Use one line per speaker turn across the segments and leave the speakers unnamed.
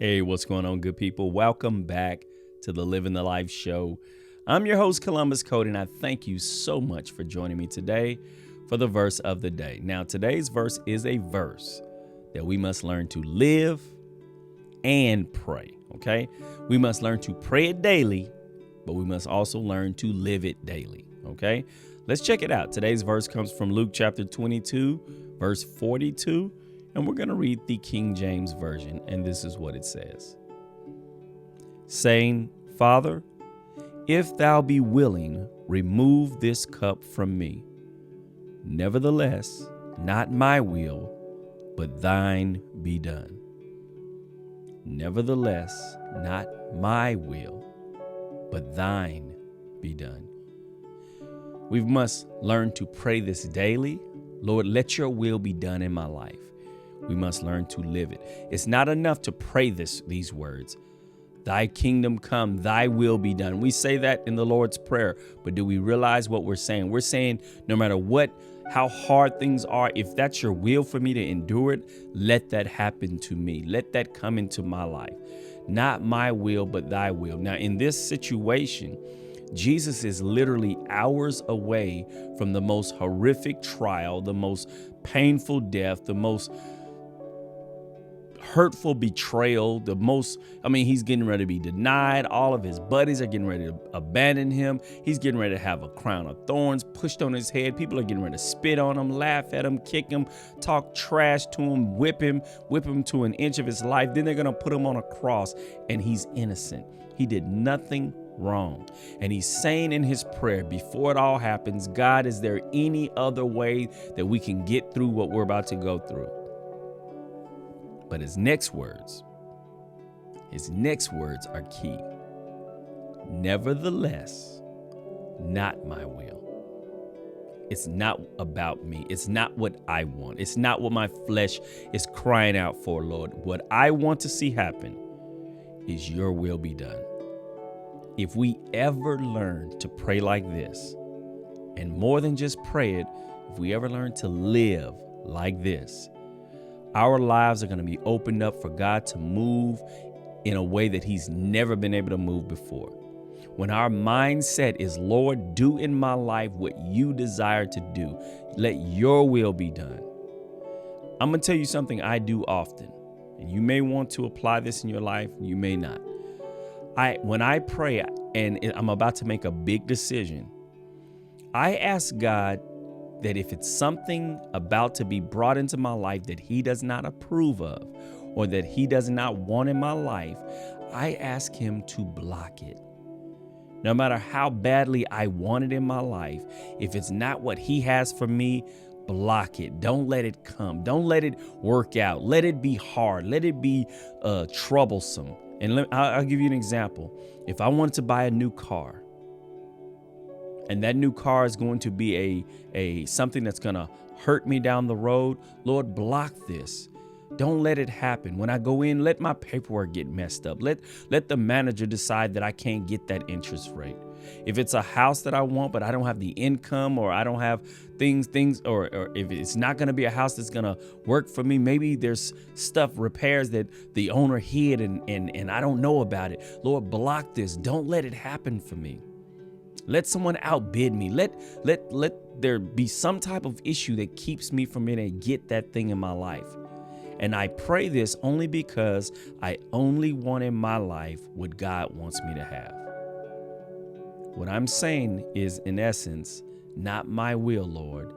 Hey, what's going on, good people? Welcome back to the Living the Life show. I'm your host, Columbus Cody, and I thank you so much for joining me today for the verse of the day. Now, today's verse is a verse that we must learn to live and pray, okay? We must learn to pray it daily, but we must also learn to live it daily, okay? Let's check it out. Today's verse comes from Luke chapter 22, verse 42. And we're going to read the King James Version, and this is what it says. Saying, Father, if thou be willing, remove this cup from me. Nevertheless, not my will, but thine be done. Nevertheless, not my will, but thine be done. We must learn to pray this daily. Lord, let your will be done in my life. We must learn to live it. It's not enough to pray these words. Thy kingdom come, thy will be done. We say that in the Lord's Prayer, but do we realize what we're saying? We're saying no matter how hard things are, if that's your will for me to endure it, let that happen to me. Let that come into my life. Not my will, but thy will. Now, in this situation, Jesus is literally hours away from the most horrific trial, the most painful death, the most hurtful betrayal, he's getting ready to be denied. All of his buddies are getting ready to abandon him. He's getting ready to have a crown of thorns pushed on his head. People are getting ready to spit on him, laugh at him, kick him, talk trash to him, whip him to an inch of his life. Then they're going to put him on a cross, and he's innocent. He did nothing wrong. And he's saying in his prayer, before it all happens, God, is there any other way that we can get through what we're about to go through? But his next words are key. Nevertheless, not my will. It's not about me. It's not what I want. It's not what my flesh is crying out for, Lord. What I want to see happen is your will be done. If we ever learn to pray like this, and more than just pray it, if we ever learn to live like this, our lives are going to be opened up for God to move in a way that he's never been able to move before. When our mindset is, Lord, do in my life what you desire to do. Let your will be done. I'm going to tell you something I do often, and you may want to apply this in your life. You may not. When I pray and I'm about to make a big decision, I ask God that if it's something about to be brought into my life that he does not approve of or that he does not want in my life, I ask him to block it. No matter how badly I want it in my life, if it's not what he has for me, block it. Don't let it come. Don't let it work out. Let it be hard. Let it be troublesome. And I'll give you an example. If I wanted to buy a new car, and that new car is going to be a something that's going to hurt me down the road, Lord, block this. Don't let it happen. When I go in, let my paperwork get messed up. Let the manager decide that I can't get that interest rate. If it's a house that I want, but I don't have the income, or I don't have things, or if it's not going to be a house that's going to work for me, maybe there's repairs that the owner hid and I don't know about it. Lord, block this. Don't let it happen for me. Let someone outbid me. Let there be some type of issue that keeps me from being able to get that thing in my life. And I pray this only because I only want in my life what God wants me to have. What I'm saying is, in essence, not my will, Lord,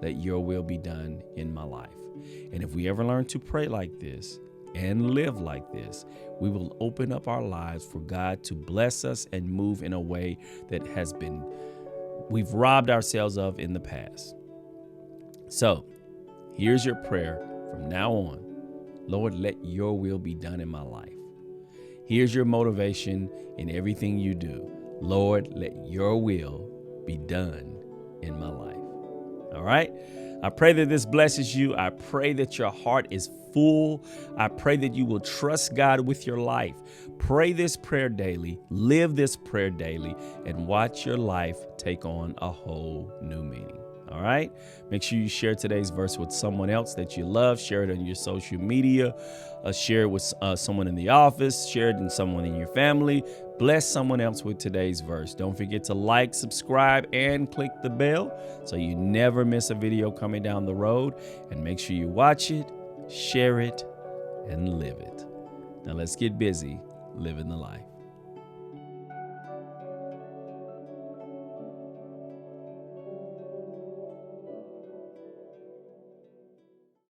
let your will be done in my life. And if we ever learn to pray like this and live like this, we will open up our lives for God to bless us and move in a way that we've robbed ourselves of in the past. So here's your prayer from now on. Lord, let your will be done in my life. Here's your motivation in everything you do. Lord, let your will be done in my life. All right. I pray that this blesses you. I pray that your heart is full. I pray that you will trust God with your life. Pray this prayer daily, live this prayer daily, and watch your life take on a whole new meaning. All right. Make sure you share today's verse with someone else that you love. Share it on your social media. Share it with someone in the office. Share it with someone in your family. Bless someone else with today's verse. Don't forget to like, subscribe, and click the bell so you never miss a video coming down the road. And make sure you watch it, share it, and live it. Now let's get busy living the life.